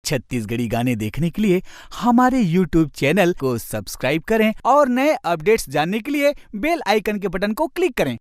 छत्तीसगढ़ी गाने देखने के लिए हमारे YouTube चैनल को सब्सक्राइब करें और नए अपडेट्स जानने के लिए बेल आइकन के बटन को क्लिक करें।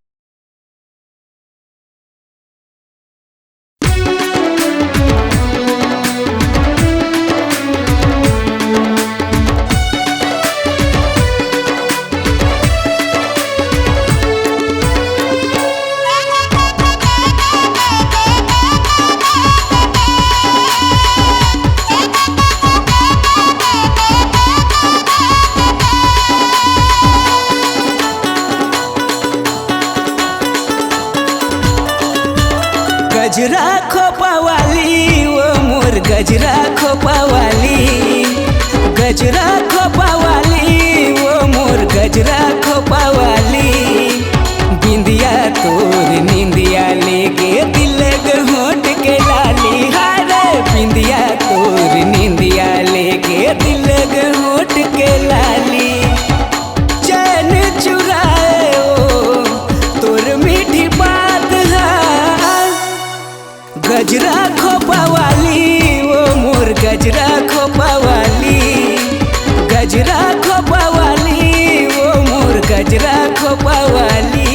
गजरा खोपा वाली वो मोर गजरा खोपा वाली, गजरा खोपा वाली वो मोर गजरा खोपा वाली। बिंदिया तोर निंदिया लेके दिल होट के लाली, हारे बिंदिया तोर निंदिया लेके दिल होट के लाली। चैन चुराए ओ तोर मीठी बात गजरा खोपा वाली वो मोर गजरा खोपा वाली, गजरा खोपा वाली वो मोर गजरा खोपा वाली।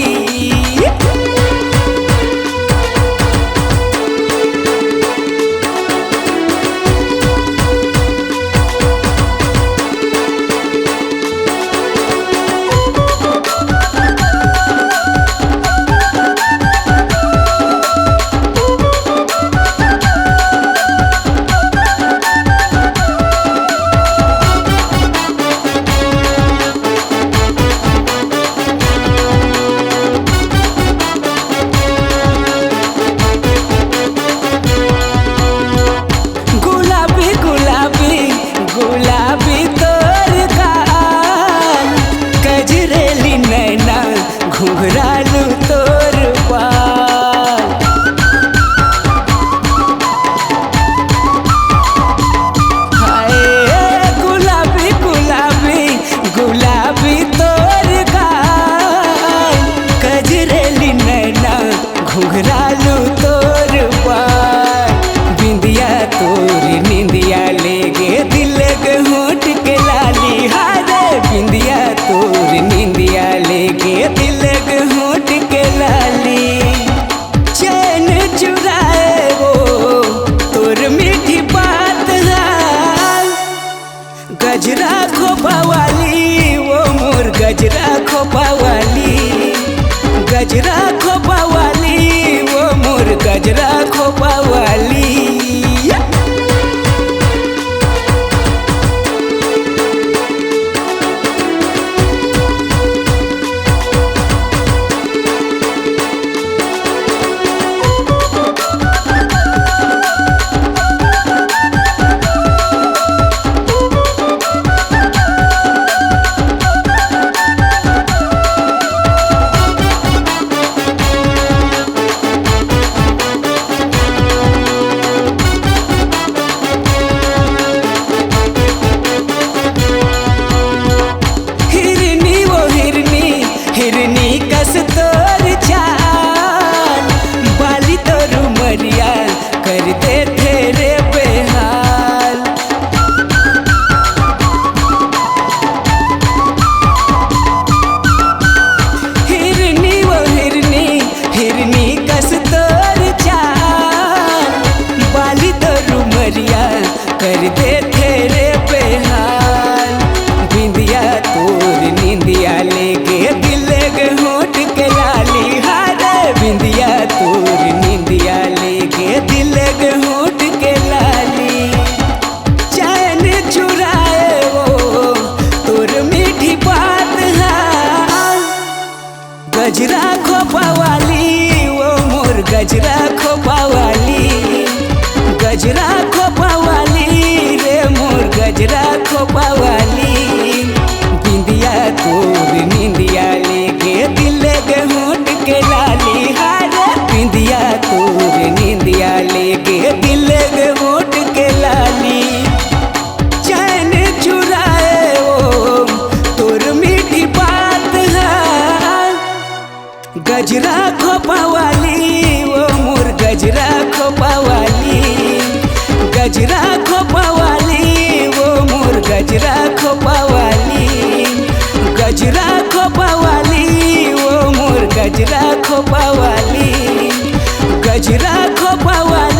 गजरा खोपा वाली।